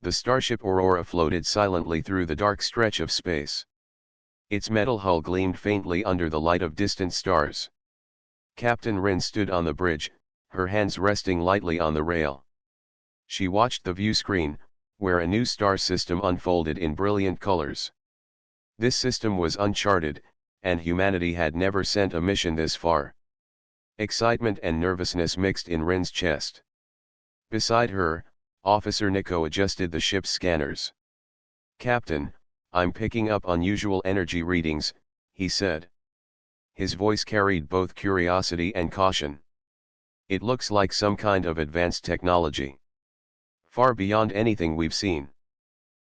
The starship Aurora floated silently through the dark stretch of space. Its metal hull gleamed faintly under the light of distant stars. Captain Rin stood on the bridge, her hands resting lightly on the rail. She watched the view screen, where a new star system unfolded in brilliant colors. This system was uncharted, and humanity had never sent a mission this far. Excitement and nervousness mixed in Rin's chest. Beside her, Officer Nico adjusted the ship's scanners. "Captain, I'm picking up unusual energy readings," he said. His voice carried both curiosity and caution. "It looks like some kind of advanced technology. Far beyond anything we've seen."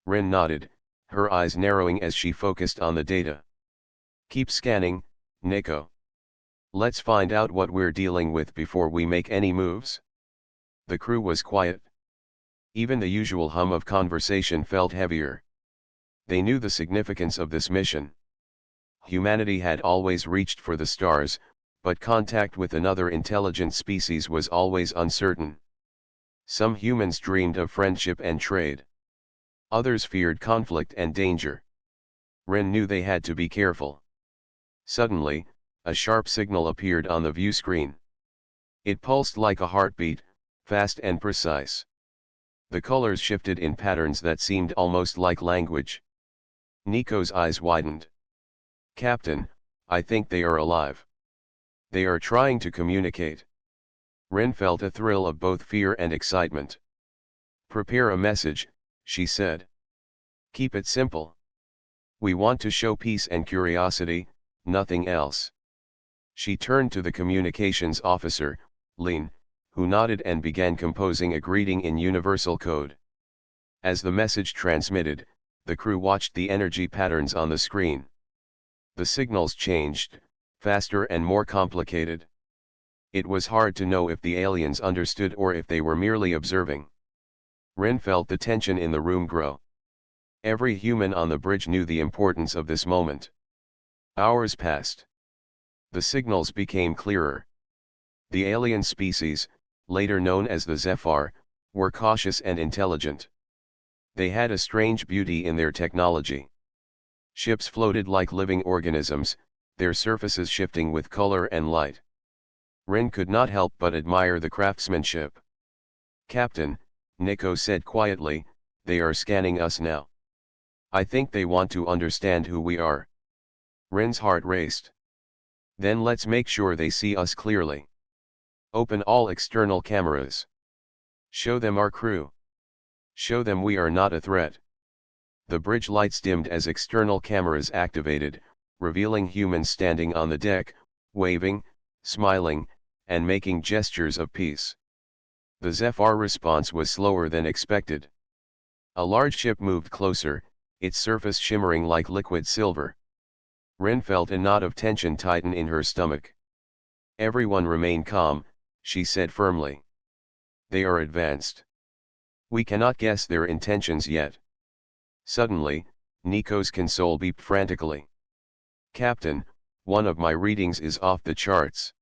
Rin nodded, her eyes narrowing as she focused on the data. "Keep scanning, Nico. Let's find out what we're dealing with before we make any moves." The crew was quiet. Even the usual hum of conversation felt heavier. They knew the significance of this mission. Humanity had always reached for the stars, but contact with another intelligent species was always uncertain. Some humans dreamed of friendship and trade. Others feared conflict and danger. Rin knew they had to be careful. Suddenly, a sharp signal appeared on the view screen. It pulsed like a heartbeat, fast and precise. The colors shifted in patterns that seemed almost like language. Nico's eyes widened. "Captain, I think they are alive. They are trying to communicate." Rin felt a thrill of both fear and excitement. "Prepare a message," she said. "Keep it simple. We want to show peace and curiosity, nothing else." She turned to the communications officer, Lin, who nodded and began composing a greeting in universal code. As the message transmitted, the crew watched the energy patterns on the screen. The signals changed, faster and more complicated. It was hard to know if the aliens understood or if they were merely observing. Rin felt the tension in the room grow. Every human on the bridge knew the importance of this moment. Hours passed. The signals became clearer. The alien species, later known as the Zephyr, were cautious and intelligent. They had a strange beauty in their technology. Ships floated like living organisms, their surfaces shifting with color and light. Rin could not help but admire the craftsmanship. "Captain," Nico said quietly, "they are scanning us now. I think they want to understand who we are." Rin's heart raced. "Then let's make sure they see us clearly. Open all external cameras. Show them our crew. Show them we are not a threat." The bridge lights dimmed as external cameras activated, revealing humans standing on the deck, waving, smiling, and making gestures of peace. The Zephyr response was slower than expected. A large ship moved closer, its surface shimmering like liquid silver. Rin felt a knot of tension tighten in her stomach. "Everyone remain calm," she said firmly. "They are advanced. We cannot guess their intentions yet." Suddenly, Nico's console beeped frantically. "Captain, one of my readings is off the charts.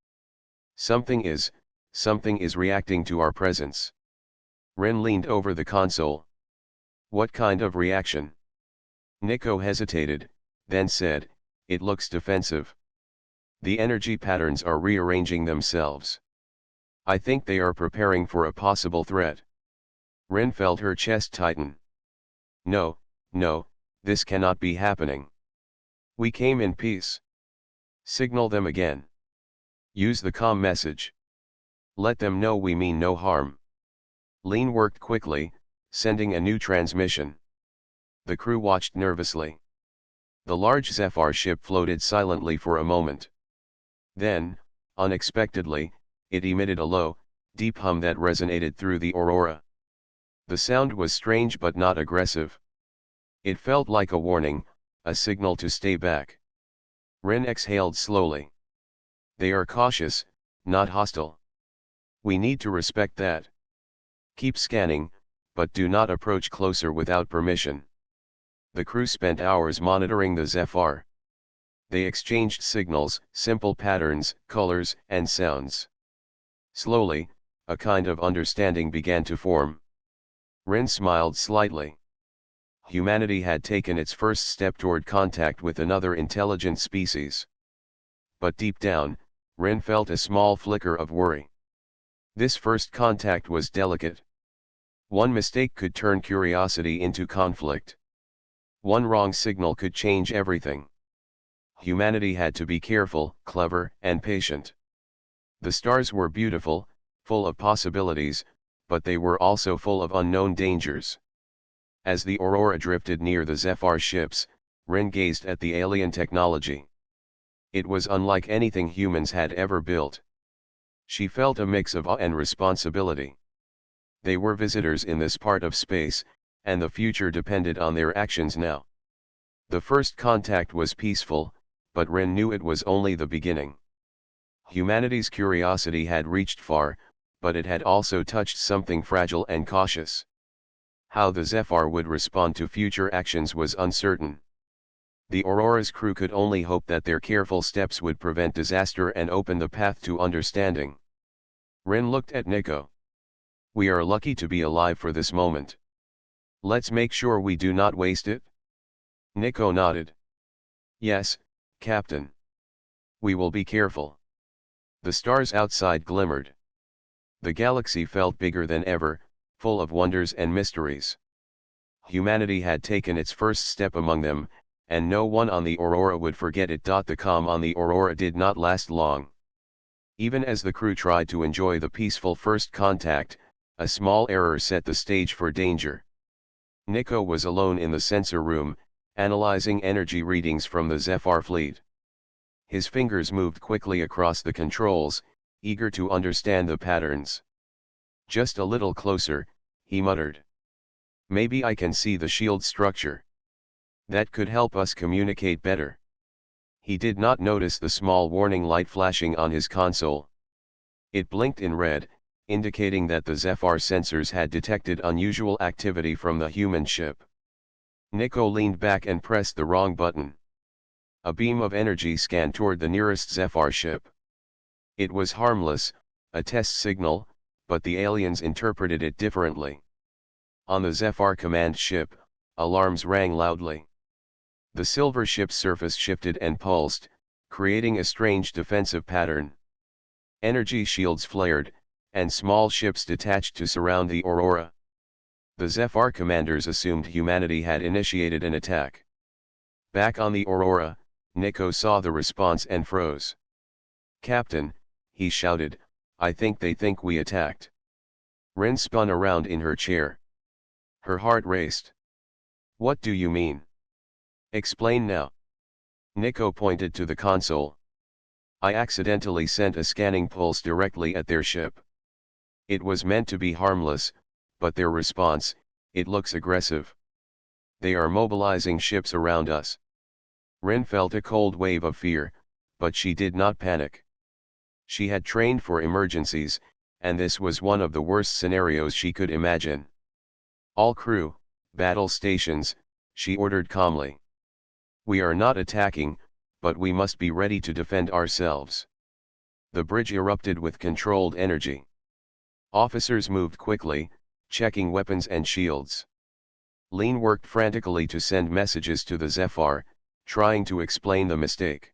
Something is reacting to our presence." Rin leaned over the console. "What kind of reaction?" Nico hesitated, then said, "It looks defensive. The energy patterns are rearranging themselves. I think they are preparing for a possible threat." Rin felt her chest tighten. No, this cannot be happening. We came in peace." "Signal them again. Use the comm message. Let them know we mean no harm." Lean worked quickly, sending a new transmission. The crew watched nervously. The large Zephyr ship floated silently for a moment. Then, unexpectedly, it emitted a low, deep hum that resonated through the aurora. The sound was strange but not aggressive. It felt like a warning, a signal to stay back. Rin exhaled slowly. "They are cautious, not hostile. We need to respect that. Keep scanning, but do not approach closer without permission." The crew spent hours monitoring the Zephyr. They exchanged signals, simple patterns, colors, and sounds. Slowly, a kind of understanding began to form. Rin smiled slightly. Humanity had taken its first step toward contact with another intelligent species. But deep down, Rin felt a small flicker of worry. This first contact was delicate. One mistake could turn curiosity into conflict. One wrong signal could change everything. Humanity had to be careful, clever, and patient. The stars were beautiful, full of possibilities, but they were also full of unknown dangers. As the Aurora drifted near the Zephyr ships, Rin gazed at the alien technology. It was unlike anything humans had ever built. She felt a mix of awe and responsibility. They were visitors in this part of space, and the future depended on their actions now. The first contact was peaceful, but Rin knew it was only the beginning. Humanity's curiosity had reached far, but it had also touched something fragile and cautious. How the Zephyr would respond to future actions was uncertain. The Aurora's crew could only hope that their careful steps would prevent disaster and open the path to understanding. Rin looked at Nico. "We are lucky to be alive for this moment. Let's make sure we do not waste it." Nico nodded. "Yes, Captain. We will be careful." The stars outside glimmered. The galaxy felt bigger than ever, full of wonders and mysteries. Humanity had taken its first step among them, and no one on the Aurora would forget it. The calm on the Aurora did not last long. Even as the crew tried to enjoy the peaceful first contact, a small error set the stage for danger. Nico was alone in the sensor room, analyzing energy readings from the Zephyr fleet. His fingers moved quickly across the controls, eager to understand the patterns. "Just a little closer," he muttered. "Maybe I can see the shield structure. That could help us communicate better." He did not notice the small warning light flashing on his console. It blinked in red, indicating that the Zephyr sensors had detected unusual activity from the human ship. Nico leaned back and pressed the wrong button. A beam of energy scanned toward the nearest Zephyr ship. It was harmless, a test signal, but the aliens interpreted it differently. On the Zephyr command ship, alarms rang loudly. The silver ship's surface shifted and pulsed, creating a strange defensive pattern. Energy shields flared, and small ships detached to surround the Aurora. The Zephyr commanders assumed humanity had initiated an attack. Back on the Aurora, Nico saw the response and froze. "Captain," he shouted, "I think they think we attacked." Rin spun around in her chair. Her heart raced. "What do you mean? Explain now." Nico pointed to the console. "I accidentally sent a scanning pulse directly at their ship. It was meant to be harmless, but their response, it looks aggressive. They are mobilizing ships around us." Rin felt a cold wave of fear, but she did not panic. She had trained for emergencies, and this was one of the worst scenarios she could imagine. "All crew, battle stations," she ordered calmly. "We are not attacking, but we must be ready to defend ourselves." The bridge erupted with controlled energy. Officers moved quickly, checking weapons and shields. Lean worked frantically to send messages to the Zephyr, trying to explain the mistake.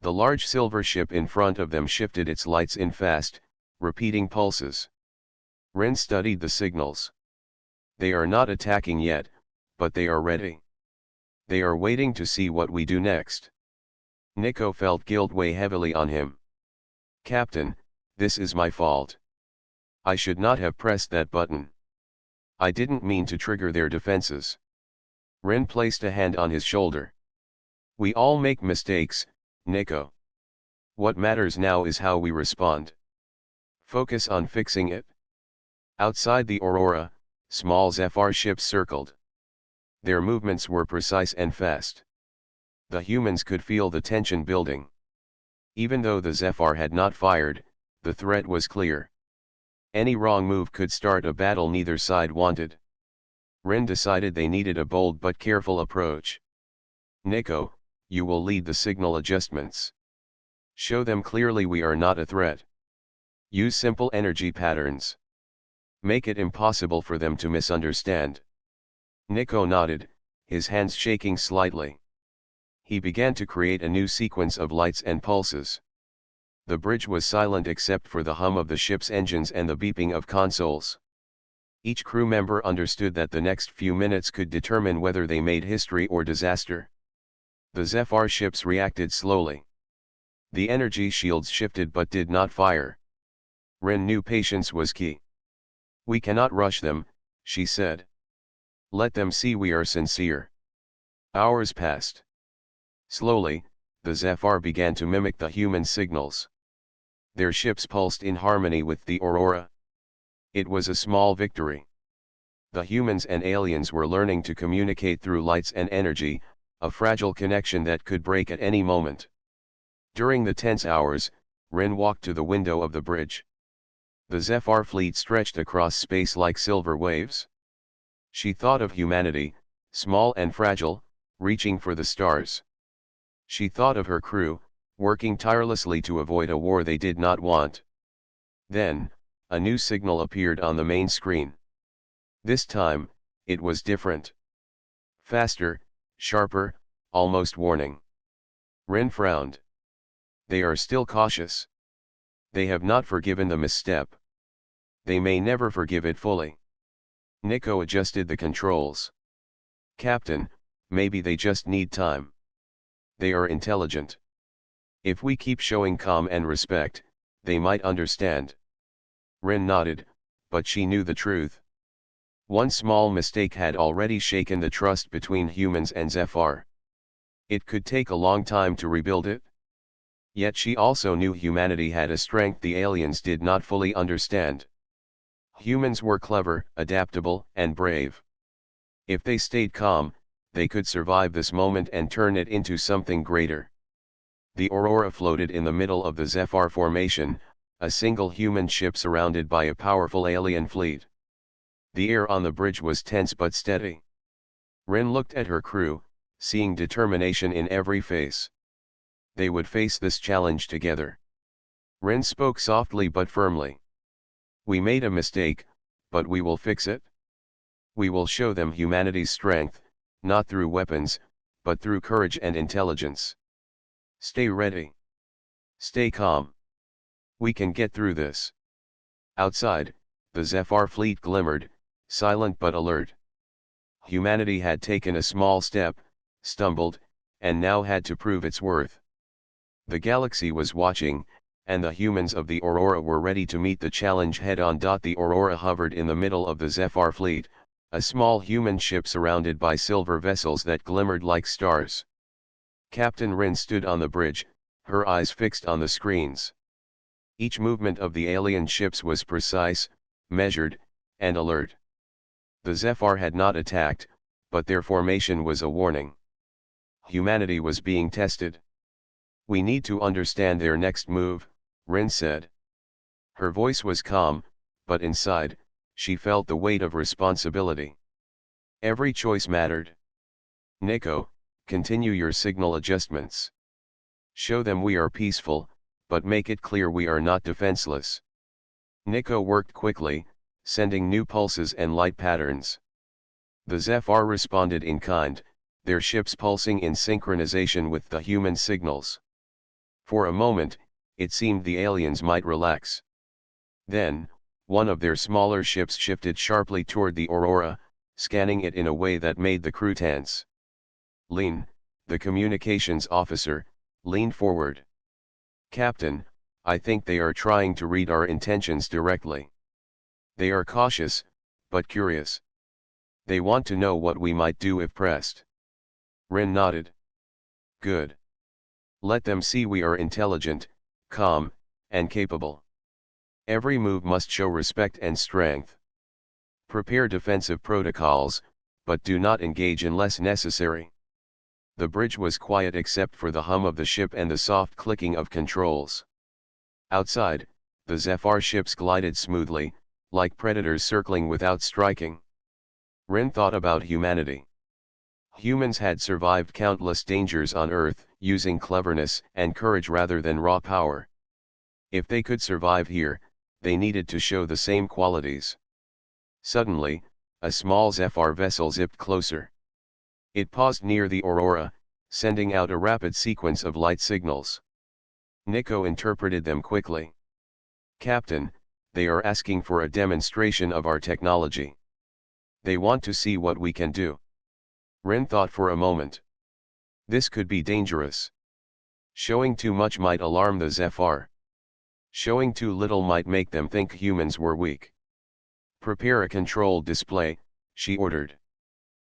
The large silver ship in front of them shifted its lights in fast, repeating pulses. Rin studied the signals. They are not attacking yet, but they are ready. They are waiting to see what we do next. Nico felt guilt weigh heavily on him. "Captain, this is my fault. I should not have pressed that button. I didn't mean to trigger their defenses." Rin placed a hand on his shoulder. "We all make mistakes, Nico. What matters now is how we respond. Focus on fixing it." Outside the Aurora, small Zephyr ships circled. Their movements were precise and fast. The humans could feel the tension building. Even though the Zephyr had not fired, the threat was clear. Any wrong move could start a battle neither side wanted. Rin decided they needed a bold but careful approach. "Nico, you will lead the signal adjustments. Show them clearly we are not a threat. Use simple energy patterns. Make it impossible for them to misunderstand. Nico nodded, his hands shaking slightly. He began to create a new sequence of lights and pulses. The bridge was silent except for the hum of the ship's engines and the beeping of consoles. Each crew member understood that the next few minutes could determine whether they made history or disaster. The Zephyr ships reacted slowly. The energy shields shifted but did not fire. Ren knew patience was key. "We cannot rush them," she said. "Let them see we are sincere." Hours passed. Slowly, the Zephyr began to mimic the human signals. Their ships pulsed in harmony with the Aurora. It was a small victory. The humans and aliens were learning to communicate through lights and energy, a fragile connection that could break at any moment. During the tense hours, Ren walked to the window of the bridge. The Zephyr fleet stretched across space like silver waves. She thought of humanity, small and fragile, reaching for the stars. She thought of her crew, working tirelessly to avoid a war they did not want. Then, a new signal appeared on the main screen. This time, it was different. Faster, sharper, almost warning. Ren frowned. They are still cautious. They have not forgiven the misstep. They may never forgive it fully. Nico adjusted the controls. "Captain, maybe they just need time. They are intelligent. If we keep showing calm and respect, they might understand." Ren nodded, but she knew the truth. One small mistake had already shaken the trust between humans and Zephyr. It could take a long time to rebuild it. Yet she also knew humanity had a strength the aliens did not fully understand. Humans were clever, adaptable, and brave. If they stayed calm, they could survive this moment and turn it into something greater. The Aurora floated in the middle of the Zephyr formation, a single human ship surrounded by a powerful alien fleet. The air on the bridge was tense but steady. Ren looked at her crew, seeing determination in every face. They would face this challenge together. Ren spoke softly but firmly. "We made a mistake, but we will fix it. We will show them humanity's strength, not through weapons, but through courage and intelligence. Stay ready. Stay calm. We can get through this." Outside, the Zephyr fleet glimmered, silent but alert. Humanity had taken a small step, stumbled, and now had to prove its worth. The galaxy was watching, and the humans of the Aurora were ready to meet the challenge head-on. The Aurora hovered in the middle of the Zephyr fleet, a small human ship surrounded by silver vessels that glimmered like stars. Captain Rin stood on the bridge, her eyes fixed on the screens. Each movement of the alien ships was precise, measured, and alert. The Zephyr had not attacked, but their formation was a warning. Humanity was being tested. "We need to understand their next move," Rin said. Her voice was calm, but inside, she felt the weight of responsibility. Every choice mattered. "Nico, continue your signal adjustments. Show them we are peaceful, but make it clear we are not defenseless." Nico worked quickly, sending new pulses and light patterns. The Zephyr responded in kind, their ships pulsing in synchronization with the human signals. For a moment, it seemed the aliens might relax. Then, one of their smaller ships shifted sharply toward the Aurora, scanning it in a way that made the crew tense. Lean, the communications officer, leaned forward. "Captain, I think they are trying to read our intentions directly. They are cautious, but curious. They want to know what we might do if pressed." Ren nodded. "Good. Let them see we are intelligent, calm, and capable. Every move must show respect and strength. Prepare defensive protocols, but do not engage unless necessary." The bridge was quiet except for the hum of the ship and the soft clicking of controls. Outside, the Zephyr ships glided smoothly, like predators circling without striking. Ren thought about humanity. Humans had survived countless dangers on Earth, using cleverness and courage rather than raw power. If they could survive here, they needed to show the same qualities. Suddenly, a small Zephyr vessel zipped closer. It paused near the Aurora, sending out a rapid sequence of light signals. Nico interpreted them quickly. "Captain, they are asking for a demonstration of our technology. They want to see what we can do." Ren thought for a moment. This could be dangerous. Showing too much might alarm the Zephyr. Showing too little might make them think humans were weak. "Prepare a controlled display," she ordered.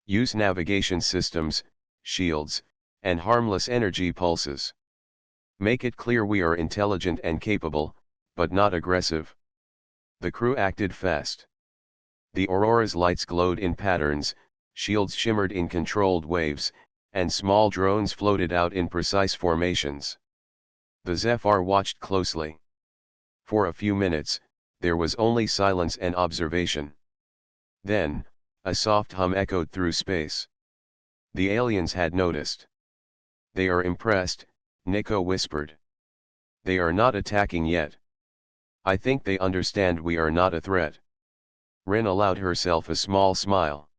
"Use navigation systems, shields, and harmless energy pulses. Make it clear we are intelligent and capable, but not aggressive." The crew acted fast. The Aurora's lights glowed in patterns, shields shimmered in controlled waves, and small drones floated out in precise formations. The Zephyr watched closely. For a few minutes, there was only silence and observation. Then, a soft hum echoed through space. The aliens had noticed. "They are impressed," Nico whispered. "They are not attacking yet. I think they understand we are not a threat." Rin allowed herself a small smile.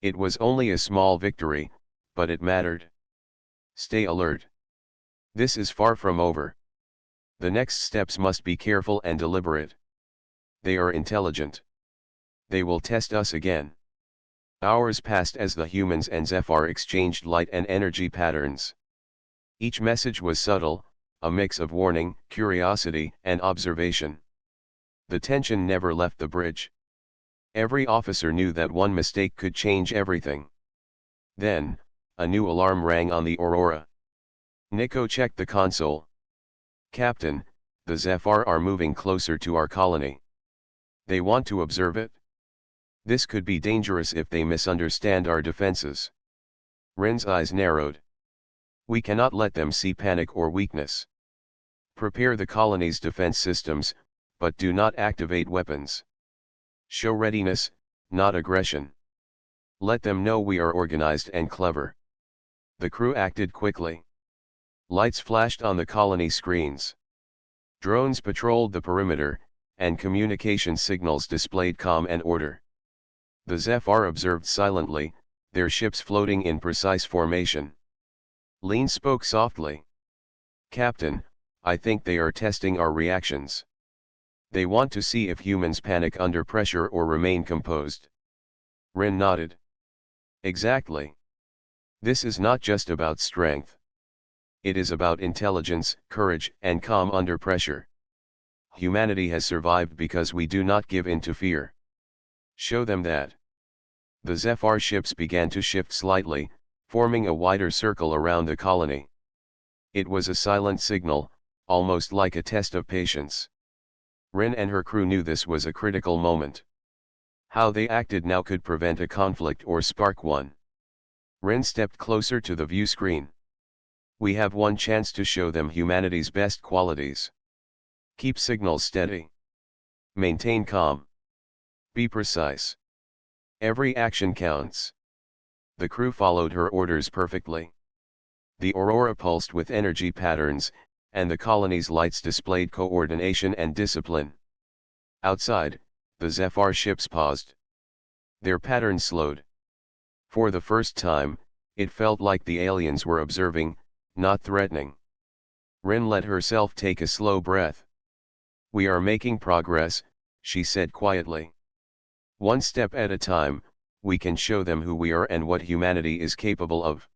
It was only a small victory, but it mattered. "Stay alert. This is far from over. The next steps must be careful and deliberate. They are intelligent. They will test us again." Hours passed as the humans and Zephyr exchanged light and energy patterns. Each message was subtle, a mix of warning, curiosity, and observation. The tension never left the bridge. Every officer knew that one mistake could change everything. Then, a new alarm rang on the Aurora. Nico checked the console. "Captain, the Zephyr are moving closer to our colony. They want to observe it. This could be dangerous if they misunderstand our defenses." Ren's eyes narrowed. "We cannot let them see panic or weakness. Prepare the colony's defense systems, but do not activate weapons. Show readiness, not aggression. Let them know we are organized and clever." The crew acted quickly. Lights flashed on the colony screens. Drones patrolled the perimeter, and communication signals displayed calm and order. The Zephyr observed silently, their ships floating in precise formation. Lean spoke softly. "Captain, I think they are testing our reactions. They want to see if humans panic under pressure or remain composed." Ren nodded. "Exactly. This is not just about strength. It is about intelligence, courage, and calm under pressure. Humanity has survived because we do not give in to fear. Show them that." The Zephyr ships began to shift slightly, forming a wider circle around the colony. It was a silent signal, almost like a test of patience. Ren and her crew knew this was a critical moment. How they acted now could prevent a conflict or spark one. Ren stepped closer to the view screen. "We have one chance to show them humanity's best qualities. Keep signals steady. Maintain calm. Be precise. Every action counts." The crew followed her orders perfectly. The Aurora pulsed with energy patterns, and the colony's lights displayed coordination and discipline. Outside, the Zephyr ships paused. Their patterns slowed. For the first time, it felt like the aliens were observing, not threatening. Ren let herself take a slow breath. "We are making progress," she said quietly. "One step at a time, we can show them who we are and what humanity is capable of.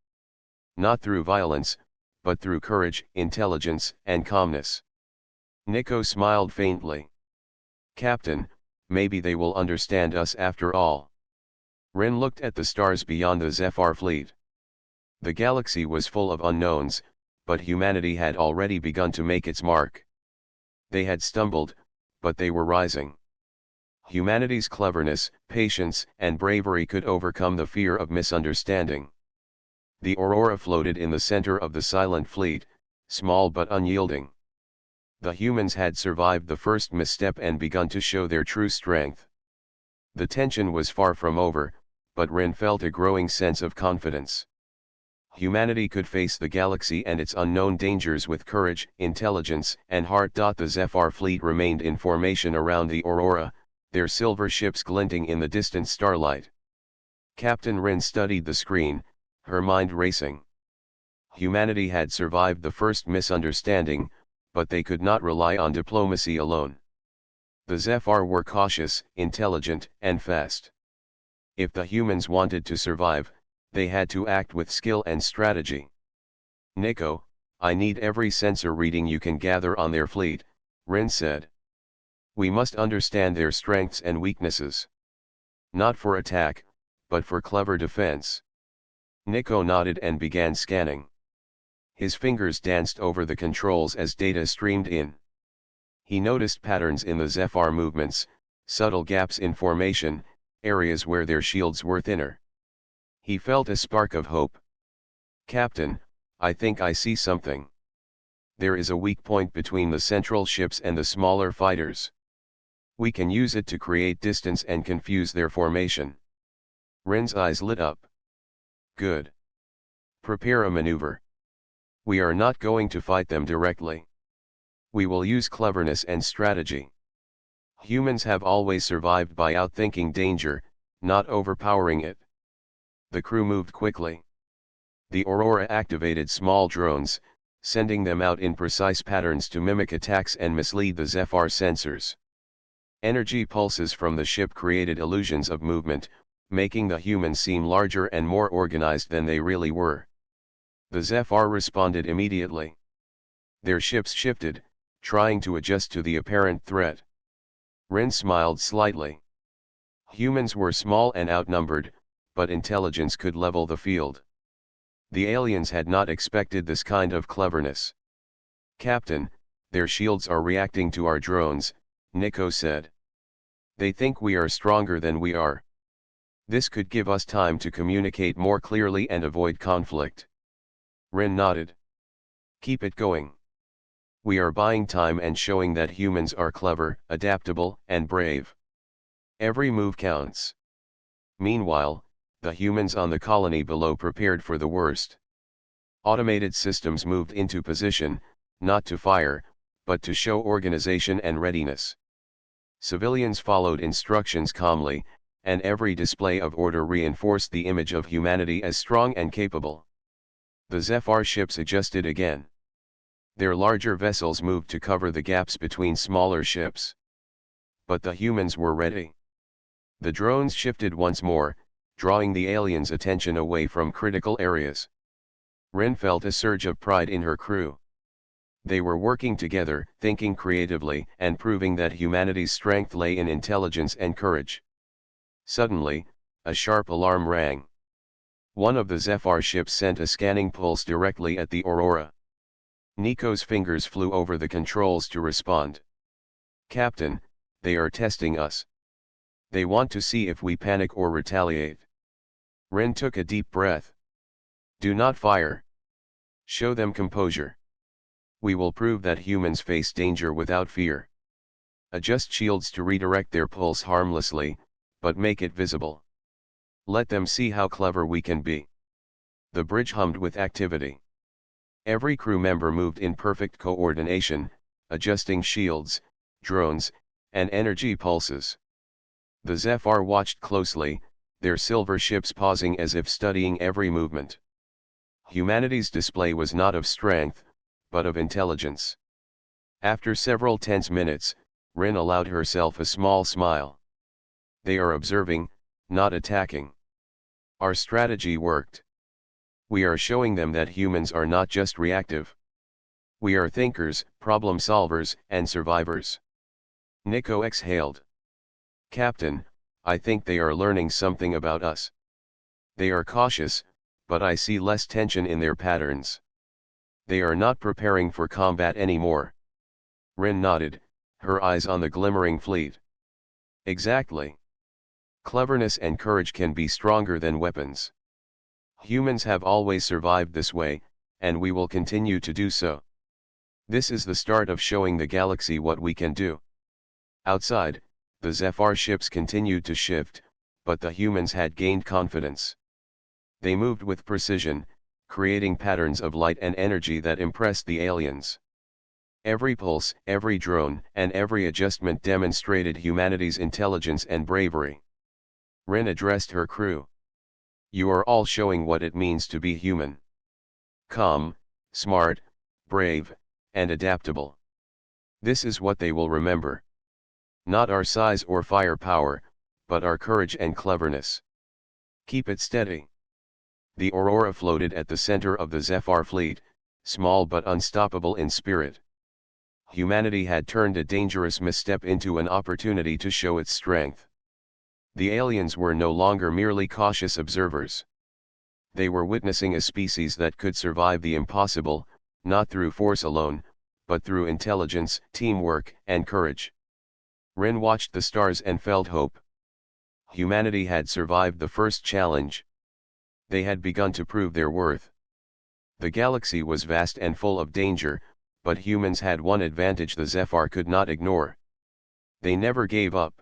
Not through violence, but through courage, intelligence, and calmness." Nico smiled faintly. "Captain, maybe they will understand us after all." Ren looked at the stars beyond the Zephyr fleet. The galaxy was full of unknowns, but humanity had already begun to make its mark. They had stumbled, but they were rising. Humanity's cleverness, patience, and bravery could overcome the fear of misunderstanding. The Aurora floated in the center of the silent fleet, small but unyielding. The humans had survived the first misstep and begun to show their true strength. The tension was far from over, but Ren felt a growing sense of confidence. Humanity could face the galaxy and its unknown dangers with courage, intelligence, and heart. The Zephyr fleet remained in formation around the Aurora, their silver ships glinting in the distant starlight. Captain Rin studied the screen, her mind racing. Humanity had survived the first misunderstanding, but they could not rely on diplomacy alone. The Zephyr were cautious, intelligent, and fast. If the humans wanted to survive, they had to act with skill and strategy. Nico, I need every sensor reading you can gather on their fleet, Rin said. We must understand their strengths and weaknesses. Not for attack, but for clever defense. Nico nodded and began scanning. His fingers danced over the controls as data streamed in. He noticed patterns in the Zephyr movements, subtle gaps in formation, areas where their shields were thinner. He felt a spark of hope. Captain, I think I see something. There is a weak point between the central ships and the smaller fighters. We can use it to create distance and confuse their formation. Rin's eyes lit up. Good. Prepare a maneuver. We are not going to fight them directly. We will use cleverness and strategy. Humans have always survived by outthinking danger, not overpowering it. The crew moved quickly. The Aurora activated small drones, sending them out in precise patterns to mimic attacks and mislead the Zephyr sensors. Energy pulses from the ship created illusions of movement, making the humans seem larger and more organized than they really were. The Zephyr responded immediately. Their ships shifted, trying to adjust to the apparent threat. Rin smiled slightly. Humans were small and outnumbered, but intelligence could level the field. The aliens had not expected this kind of cleverness. Captain, their shields are reacting to our drones, Nico said. They think we are stronger than we are. This could give us time to communicate more clearly and avoid conflict. Rin nodded. Keep it going. We are buying time and showing that humans are clever, adaptable, and brave. Every move counts. Meanwhile, the humans on the colony below prepared for the worst. Automated systems moved into position, not to fire, but to show organization and readiness. Civilians followed instructions calmly, and every display of order reinforced the image of humanity as strong and capable. The Zephyr ships adjusted again. Their larger vessels moved to cover the gaps between smaller ships. But the humans were ready. The drones shifted once more, drawing the aliens' attention away from critical areas. Rin felt a surge of pride in her crew. They were working together, thinking creatively, and proving that humanity's strength lay in intelligence and courage. Suddenly, a sharp alarm rang. One of the Zephyr ships sent a scanning pulse directly at the Aurora. Nico's fingers flew over the controls to respond. Captain, they are testing us. They want to see if we panic or retaliate. Rin took a deep breath. Do not fire. Show them composure. We will prove that humans face danger without fear. Adjust shields to redirect their pulse harmlessly, but make it visible. Let them see how clever we can be. The bridge hummed with activity. Every crew member moved in perfect coordination, adjusting shields, drones, and energy pulses. The Zephyr watched closely, their silver ships pausing as if studying every movement. Humanity's display was not of strength, but of intelligence. After several tense minutes, Rin allowed herself a small smile. They are observing, not attacking. Our strategy worked. We are showing them that humans are not just reactive. We are thinkers, problem solvers, and survivors. Nico exhaled. Captain, I think they are learning something about us. They are cautious, but I see less tension in their patterns. They are not preparing for combat anymore. Rin nodded, her eyes on the glimmering fleet. Exactly. Cleverness and courage can be stronger than weapons. Humans have always survived this way, and we will continue to do so. This is the start of showing the galaxy what we can do. Outside, the Zephyr ships continued to shift, but the humans had gained confidence. They moved with precision, creating patterns of light and energy that impressed the aliens. Every pulse, every drone, and every adjustment demonstrated humanity's intelligence and bravery. Rin addressed her crew. You are all showing what it means to be human. Calm, smart, brave, and adaptable. This is what they will remember. Not our size or firepower, but our courage and cleverness. Keep it steady. The Aurora floated at the center of the Zephyr fleet, small but unstoppable in spirit. Humanity had turned a dangerous misstep into an opportunity to show its strength. The aliens were no longer merely cautious observers. They were witnessing a species that could survive the impossible, not through force alone, but through intelligence, teamwork, and courage. Rin watched the stars and felt hope. Humanity had survived the first challenge. They had begun to prove their worth. The galaxy was vast and full of danger, but humans had one advantage the Zephyr could not ignore. They never gave up.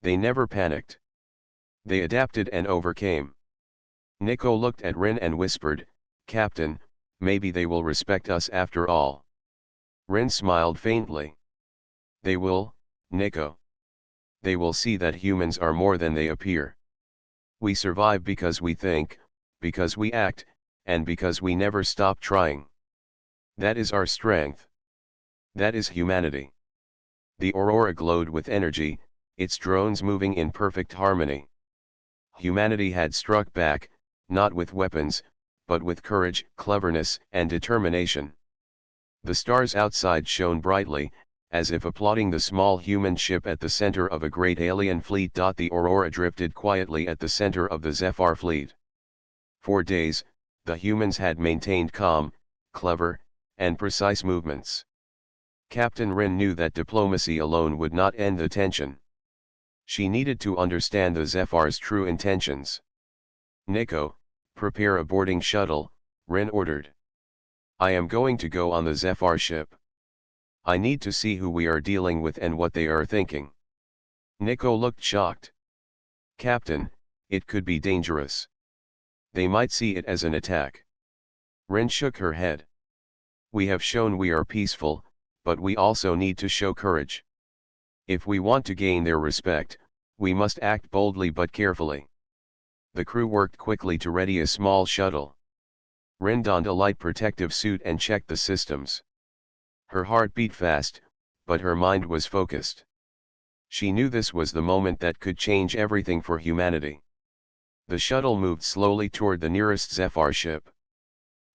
They never panicked. They adapted and overcame. Nico looked at Rin and whispered, "Captain, maybe they will respect us after all." Rin smiled faintly. "They will, Nico. They will see that humans are more than they appear. We survive because we think, because we act, and because we never stop trying. That is our strength. That is humanity." The Aurora glowed with energy, its drones moving in perfect harmony. Humanity had struck back, not with weapons, but with courage, cleverness, and determination. The stars outside shone brightly, as if applauding the small human ship at the center of a great alien fleet. The Aurora drifted quietly at the center of the Zephyr fleet. For days, the humans had maintained calm, clever, and precise movements. Captain Rin knew that diplomacy alone would not end the tension. She needed to understand the Zephyr's true intentions. "Nico, prepare a boarding shuttle," Rin ordered. "I am going to go on the Zephyr ship. I need to see who we are dealing with and what they are thinking." Nico looked shocked. "Captain, it could be dangerous. They might see it as an attack." Rin shook her head. "We have shown we are peaceful, but we also need to show courage. If we want to gain their respect, we must act boldly but carefully." The crew worked quickly to ready a small shuttle. Rin donned a light protective suit and checked the systems. Her heart beat fast, but her mind was focused. She knew this was the moment that could change everything for humanity. The shuttle moved slowly toward the nearest Zephyr ship.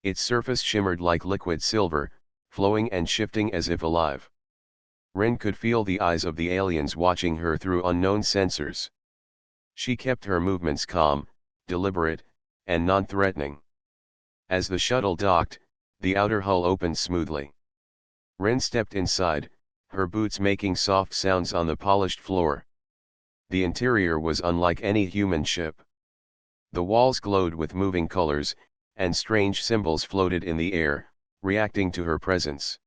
Its surface shimmered like liquid silver, flowing and shifting as if alive. Rin could feel the eyes of the aliens watching her through unknown sensors. She kept her movements calm, deliberate, and non-threatening. As the shuttle docked, the outer hull opened smoothly. Rin stepped inside, her boots making soft sounds on the polished floor. The interior was unlike any human ship. The walls glowed with moving colors, and strange symbols floated in the air, reacting to her presence.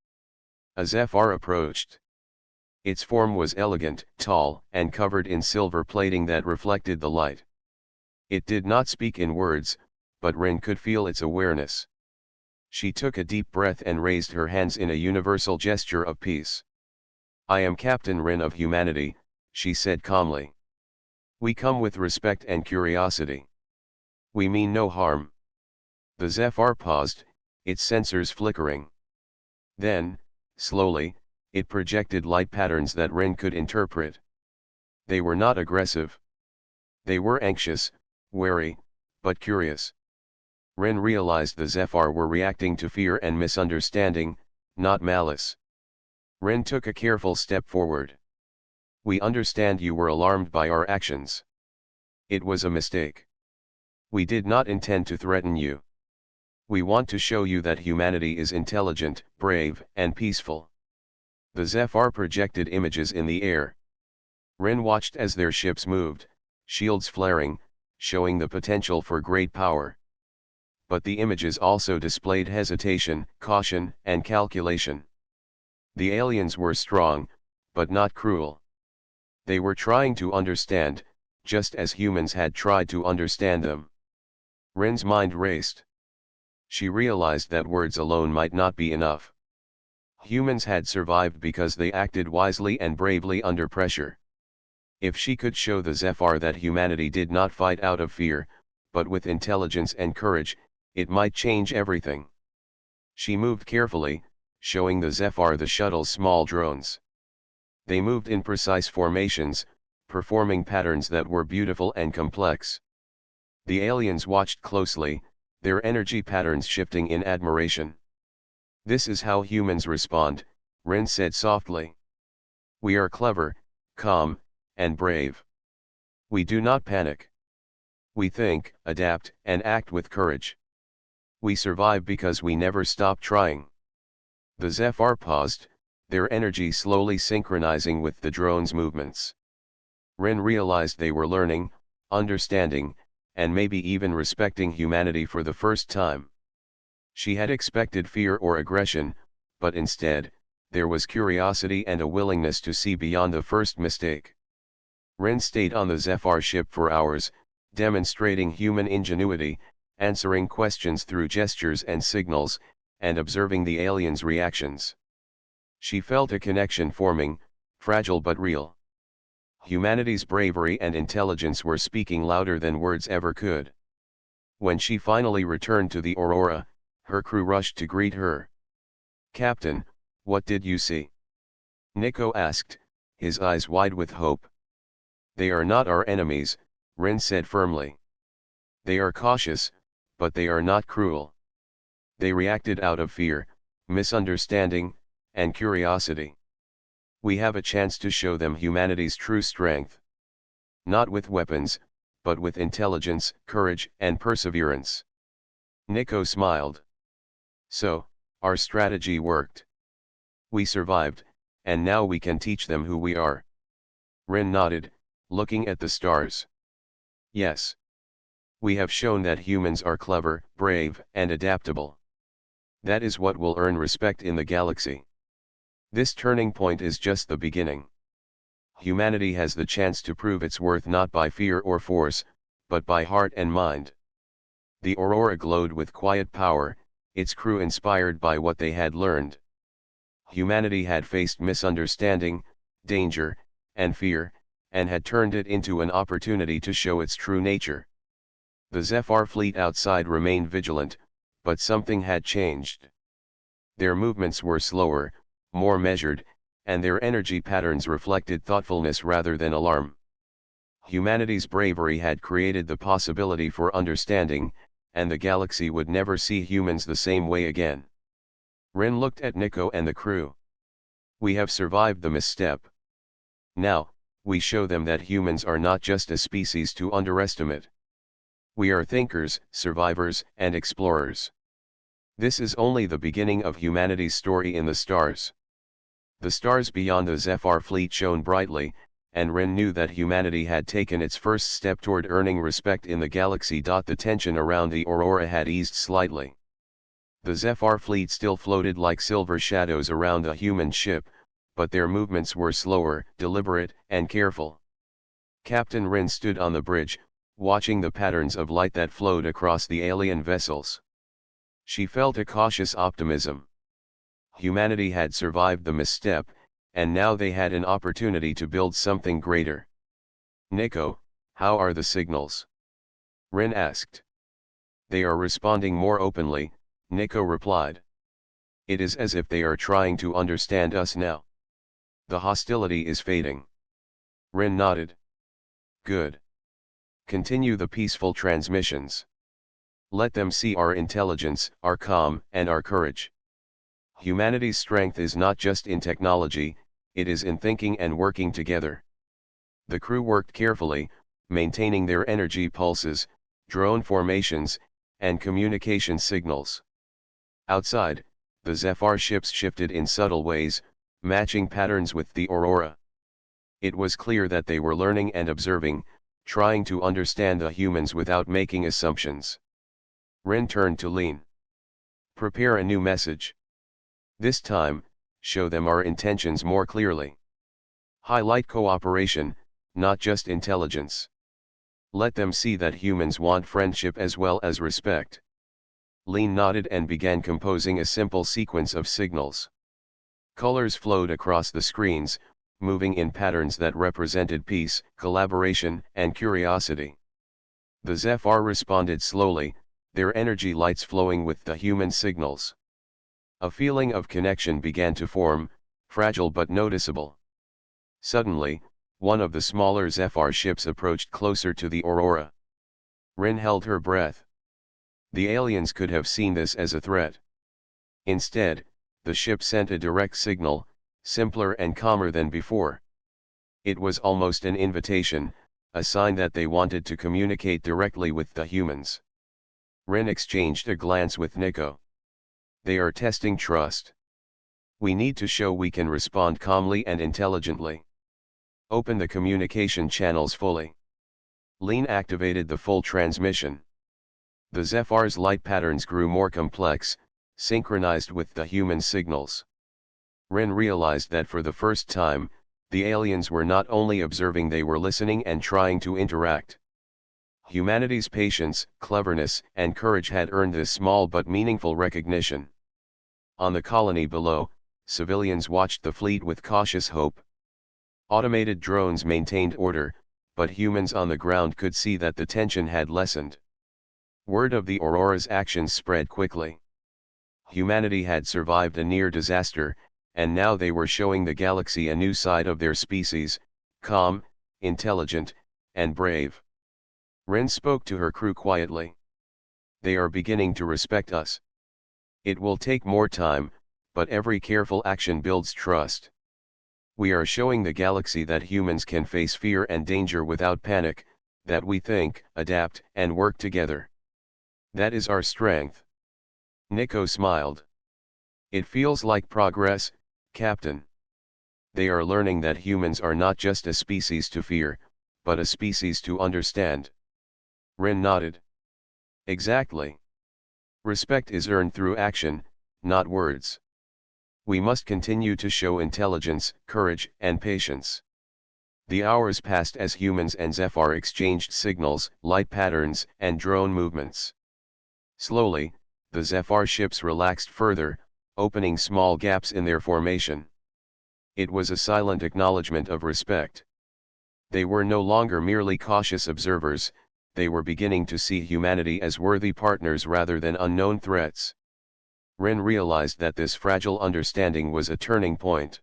A Zephyr approached. Its form was elegant, tall, and covered in silver plating that reflected the light. It did not speak in words, but Rin could feel its awareness. She took a deep breath and raised her hands in a universal gesture of peace. "I am Captain Rin of humanity," she said calmly. "We come with respect and curiosity. We mean no harm." The Zephyr paused, its sensors flickering. Then, slowly, it projected light patterns that Rin could interpret. They were not aggressive. They were anxious, wary, but curious. Rin realized the Zephyr were reacting to fear and misunderstanding, not malice. Rin took a careful step forward. "We understand you were alarmed by our actions. It was a mistake. We did not intend to threaten you. We want to show you that humanity is intelligent, brave, and peaceful." The Zephyr projected images in the air. Rin watched as their ships moved, shields flaring, showing the potential for great power. But the images also displayed hesitation, caution, and calculation. The aliens were strong, but not cruel. They were trying to understand, just as humans had tried to understand them. Rin's mind raced. She realized that words alone might not be enough. Humans had survived because they acted wisely and bravely under pressure. If she could show the Zephyr that humanity did not fight out of fear, but with intelligence and courage, it might change everything. She moved carefully, showing the Zephyr the shuttle's small drones. They moved in precise formations, performing patterns that were beautiful and complex. The aliens watched closely, their energy patterns shifting in admiration. "This is how humans respond," Ren said softly. "We are clever, calm, and brave. We do not panic. We think, adapt, and act with courage. We survive because we never stop trying." The Zephyr paused, their energy slowly synchronizing with the drone's movements. Ren realized they were learning, understanding, and maybe even respecting humanity for the first time. She had expected fear or aggression, but instead, there was curiosity and a willingness to see beyond the first mistake. Ren stayed on the Zephyr ship for hours, demonstrating human ingenuity, answering questions through gestures and signals, and observing the aliens' reactions. She felt a connection forming, fragile but real. Humanity's bravery and intelligence were speaking louder than words ever could. When she finally returned to the Aurora, her crew rushed to greet her. "Captain, what did you see?" Nico asked, his eyes wide with hope. "They are not our enemies," Ren said firmly. "They are cautious, but they are not cruel. They reacted out of fear, misunderstanding, and curiosity. We have a chance to show them humanity's true strength. Not with weapons, but with intelligence, courage, and perseverance." Nico smiled. "So, our strategy worked. We survived, and now we can teach them who we are." Ren nodded, looking at the stars. "Yes. We have shown that humans are clever, brave, and adaptable. That is what will earn respect in the galaxy. This turning point is just the beginning. Humanity has the chance to prove its worth not by fear or force, but by heart and mind." The Aurora glowed with quiet power, its crew inspired by what they had learned. Humanity had faced misunderstanding, danger, and fear, and had turned it into an opportunity to show its true nature. The Zephyr fleet outside remained vigilant, but something had changed. Their movements were slower, more measured, and their energy patterns reflected thoughtfulness rather than alarm. Humanity's bravery had created the possibility for understanding, and the galaxy would never see humans the same way again. Ren looked at Nico and the crew. "We have survived the misstep. Now, we show them that humans are not just a species to underestimate. We are thinkers, survivors, and explorers. This is only the beginning of humanity's story in the stars." The stars beyond the Zephyr fleet shone brightly, and Ren knew that humanity had taken its first step toward earning respect in the galaxy. The tension around the Aurora had eased slightly. The Zephyr fleet still floated like silver shadows around the human ship, but their movements were slower, deliberate, and careful. Captain Ren stood on the bridge, watching the patterns of light that flowed across the alien vessels. She felt a cautious optimism. Humanity had survived the misstep, and now they had an opportunity to build something greater. "Nico, how are the signals?" Ren asked. "They are responding more openly," Nico replied. "It is as if they are trying to understand us now. The hostility is fading." Ren nodded. "Good. Continue the peaceful transmissions. Let them see our intelligence, our calm, and our courage. Humanity's strength is not just in technology, it is in thinking and working together." The crew worked carefully, maintaining their energy pulses, drone formations, and communication signals. Outside, the Zephyr ships shifted in subtle ways, matching patterns with the Aurora. It was clear that they were learning and observing, trying to understand the humans without making assumptions. Ren turned to Lean. "Prepare a new message. This time, show them our intentions more clearly. Highlight cooperation, not just intelligence. Let them see that humans want friendship as well as respect." Lean nodded and began composing a simple sequence of signals. Colors flowed across the screens, moving in patterns that represented peace, collaboration, and curiosity. The Zephyr responded slowly, their energy lights flowing with the human signals. A feeling of connection began to form, fragile but noticeable. Suddenly, one of the smaller Zephyr ships approached closer to the Aurora. Rin held her breath. The aliens could have seen this as a threat. Instead, the ship sent a direct signal, simpler and calmer than before. It was almost an invitation, a sign that they wanted to communicate directly with the humans. Rin exchanged a glance with Nico. They are testing trust. We need to show we can respond calmly and intelligently. Open the communication channels fully. Lean activated the full transmission. The Zephyr's light patterns grew more complex, synchronized with the human signals. Rin realized that for the first time, the aliens were not only observing, they were listening and trying to interact. Humanity's patience, cleverness, and courage had earned this small but meaningful recognition. On the colony below, civilians watched the fleet with cautious hope. Automated drones maintained order, but humans on the ground could see that the tension had lessened. Word of the Aurora's actions spread quickly. Humanity had survived a near disaster, and now they were showing the galaxy a new side of their species, calm, intelligent, and brave. Rin spoke to her crew quietly. They are beginning to respect us. It will take more time, but every careful action builds trust. We are showing the galaxy that humans can face fear and danger without panic, that we think, adapt, and work together. That is our strength. Nico smiled. It feels like progress, Captain. They are learning that humans are not just a species to fear, but a species to understand. Rin nodded. Exactly. Respect is earned through action, not words. We must continue to show intelligence, courage, and patience. The hours passed as humans and Zephyr exchanged signals, light patterns, and drone movements. Slowly, the Zephyr ships relaxed further, opening small gaps in their formation. It was a silent acknowledgement of respect. They were no longer merely cautious observers, they were beginning to see humanity as worthy partners rather than unknown threats. Rin realized that this fragile understanding was a turning point.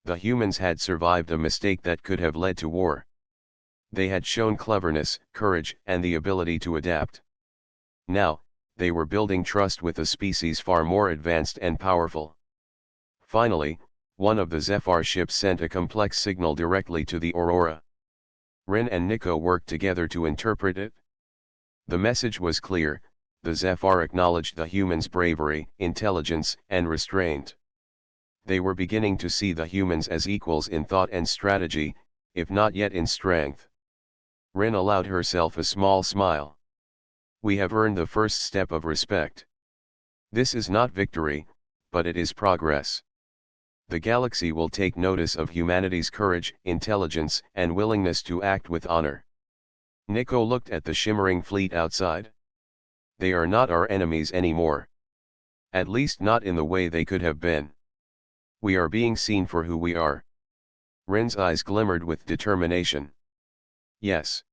The humans had survived a mistake that could have led to war. They had shown cleverness, courage, and the ability to adapt. Now, they were building trust with a species far more advanced and powerful. Finally, one of the Zephyr ships sent a complex signal directly to the Aurora. Rin and Nico worked together to interpret it. The message was clear: the Zephyr acknowledged the humans' bravery, intelligence, and restraint. They were beginning to see the humans as equals in thought and strategy, if not yet in strength. Rin allowed herself a small smile. We have earned the first step of respect. This is not victory, but it is progress. The galaxy will take notice of humanity's courage, intelligence, and willingness to act with honor. Nico looked at the shimmering fleet outside. They are not our enemies anymore. At least not in the way they could have been. We are being seen for who we are. Rin's eyes glimmered with determination. Yes.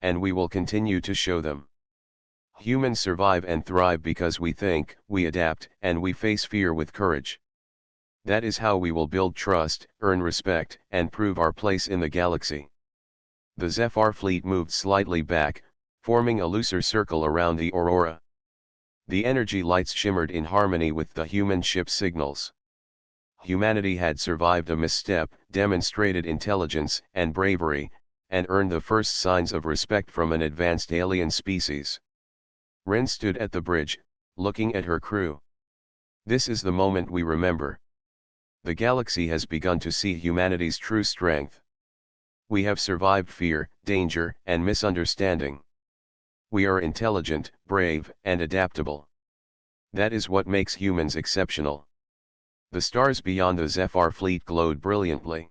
And we will continue to show them. Humans survive and thrive because we think, we adapt, and we face fear with courage. That is how we will build trust, earn respect, and prove our place in the galaxy. The Zephyr fleet moved slightly back, forming a looser circle around the Aurora. The energy lights shimmered in harmony with the human ship's signals. Humanity had survived a misstep, demonstrated intelligence and bravery, and earned the first signs of respect from an advanced alien species. Rin stood at the bridge, looking at her crew. This is the moment we remember. The galaxy has begun to see humanity's true strength. We have survived fear, danger, and misunderstanding. We are intelligent, brave, and adaptable. That is what makes humans exceptional. The stars beyond the Zephyr fleet glowed brilliantly.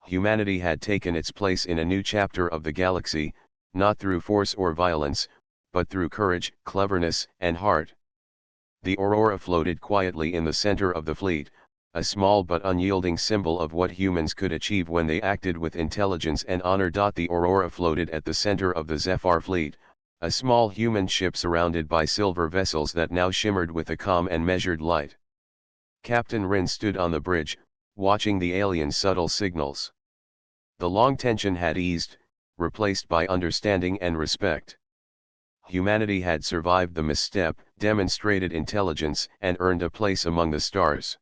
Humanity had taken its place in a new chapter of the galaxy, not through force or violence, but through courage, cleverness, and heart. The Aurora floated quietly in the center of the fleet, a small but unyielding symbol of what humans could achieve when they acted with intelligence and honor. The Aurora floated at the center of the Zephyr fleet, a small human ship surrounded by silver vessels that now shimmered with a calm and measured light. Captain Rin stood on the bridge, watching the aliens' subtle signals. The long tension had eased, replaced by understanding and respect. Humanity had survived the misstep, demonstrated intelligence, and earned a place among the stars.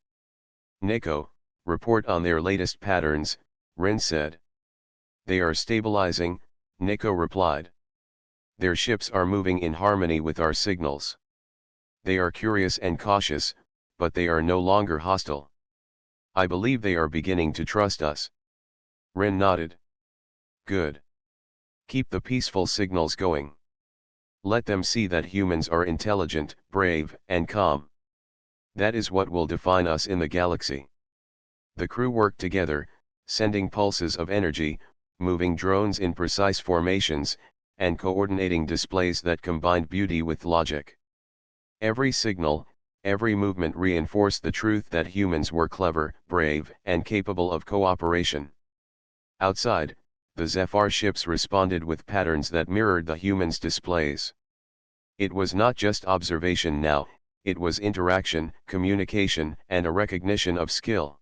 "Nico, report on their latest patterns," Rin said. "They are stabilizing," Nico replied. "Their ships are moving in harmony with our signals. They are curious and cautious, but they are no longer hostile. I believe they are beginning to trust us." Rin nodded. "Good. Keep the peaceful signals going. Let them see that humans are intelligent, brave, and calm. That is what will define us in the galaxy." The crew worked together, sending pulses of energy, moving drones in precise formations, and coordinating displays that combined beauty with logic. Every signal, every movement reinforced the truth that humans were clever, brave, and capable of cooperation. Outside, the Zephyr ships responded with patterns that mirrored the humans' displays. It was not just observation now, it was interaction, communication, and a recognition of skill.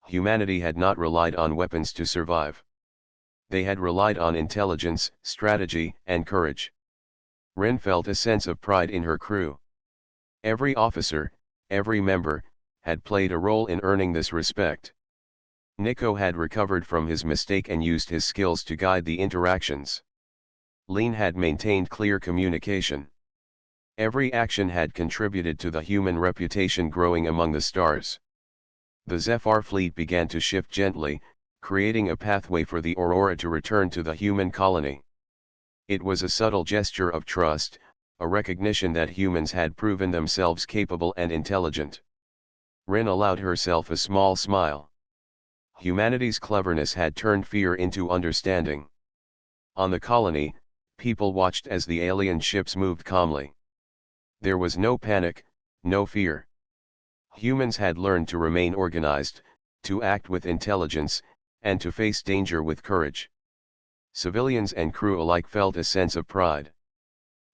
Humanity had not relied on weapons to survive. They had relied on intelligence, strategy, and courage. Rin felt a sense of pride in her crew. Every officer, every member, had played a role in earning this respect. Nico had recovered from his mistake and used his skills to guide the interactions. Lean had maintained clear communication. Every action had contributed to the human reputation growing among the stars. The Zephyr fleet began to shift gently, creating a pathway for the Aurora to return to the human colony. It was a subtle gesture of trust, a recognition that humans had proven themselves capable and intelligent. Rin allowed herself a small smile. Humanity's cleverness had turned fear into understanding. On the colony, people watched as the alien ships moved calmly. There was no panic, no fear. Humans had learned to remain organized, to act with intelligence, and to face danger with courage. Civilians and crew alike felt a sense of pride.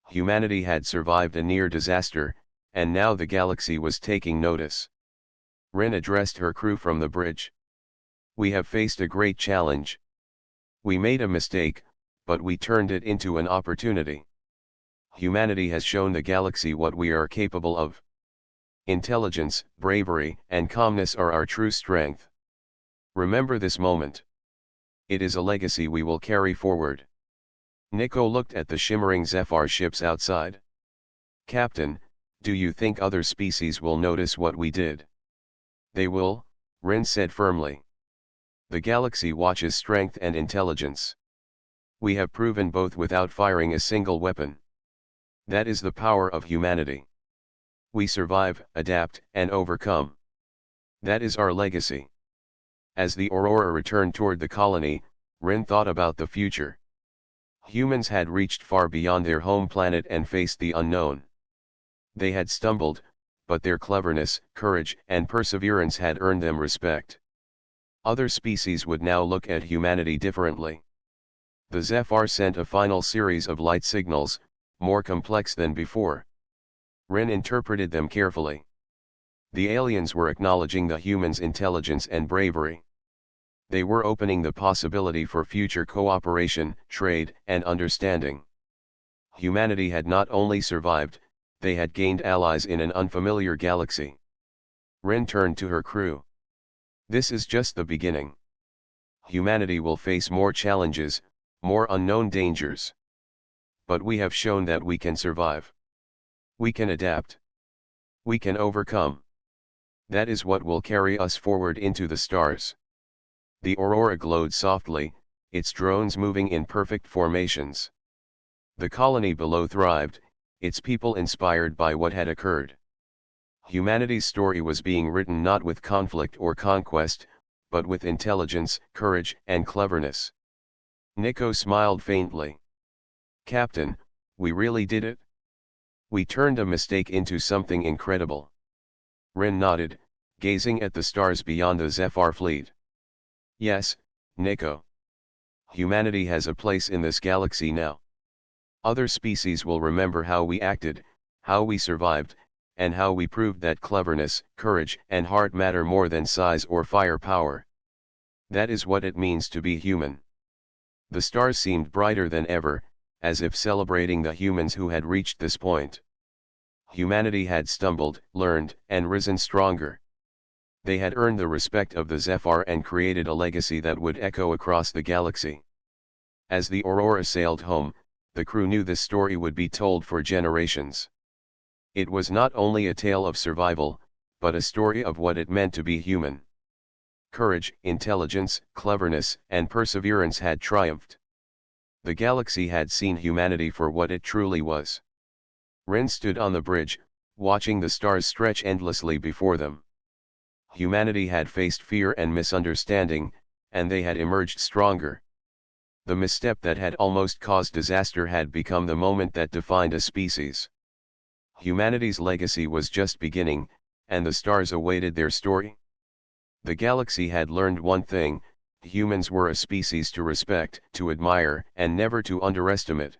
Humanity had survived a near disaster, and now the galaxy was taking notice. Rin addressed her crew from the bridge. "We have faced a great challenge. We made a mistake, but we turned it into an opportunity. Humanity has shown the galaxy what we are capable of. Intelligence, bravery, and calmness are our true strength. Remember this moment. It is a legacy we will carry forward." Nico looked at the shimmering Zephyr ships outside. "Captain, do you think other species will notice what we did?" "They will," Rin said firmly. "The galaxy watches strength and intelligence. We have proven both without firing a single weapon. That is the power of humanity. We survive, adapt, and overcome. That is our legacy." As the Aurora returned toward the colony, Rin thought about the future. Humans had reached far beyond their home planet and faced the unknown. They had stumbled, but their cleverness, courage, and perseverance had earned them respect. Other species would now look at humanity differently. The Zephyr sent a final series of light signals, more complex than before. Rin interpreted them carefully. The aliens were acknowledging the humans' intelligence and bravery. They were opening the possibility for future cooperation, trade, and understanding. Humanity had not only survived, they had gained allies in an unfamiliar galaxy. Rin turned to her crew. "This is just the beginning. Humanity will face more challenges, more unknown dangers. But we have shown that we can survive. We can adapt. We can overcome. That is what will carry us forward into the stars." The Aurora glowed softly, its drones moving in perfect formations. The colony below thrived, its people inspired by what had occurred. Humanity's story was being written not with conflict or conquest, but with intelligence, courage, and cleverness. Nico smiled faintly. "Captain, we really did it? We turned a mistake into something incredible." Rin nodded, gazing at the stars beyond the Zephyr fleet. Yes, Nico. Humanity has a place in this galaxy now. Other species will remember how we acted, how we survived, and how we proved that cleverness, courage, and heart matter more than size or firepower. That is what it means to be human. The stars seemed brighter than ever, as if celebrating the humans who had reached this point. Humanity had stumbled, learned, and risen stronger. They had earned the respect of the Zephyr and created a legacy that would echo across the galaxy. As the Aurora sailed home, the crew knew this story would be told for generations. It was not only a tale of survival, but a story of what it meant to be human. Courage, intelligence, cleverness, and perseverance had triumphed. The galaxy had seen humanity for what it truly was. Ren stood on the bridge, watching the stars stretch endlessly before them. Humanity had faced fear and misunderstanding, and they had emerged stronger. The misstep that had almost caused disaster had become the moment that defined a species. Humanity's legacy was just beginning, and the stars awaited their story. The galaxy had learned one thing: humans were a species to respect, to admire, and never to underestimate.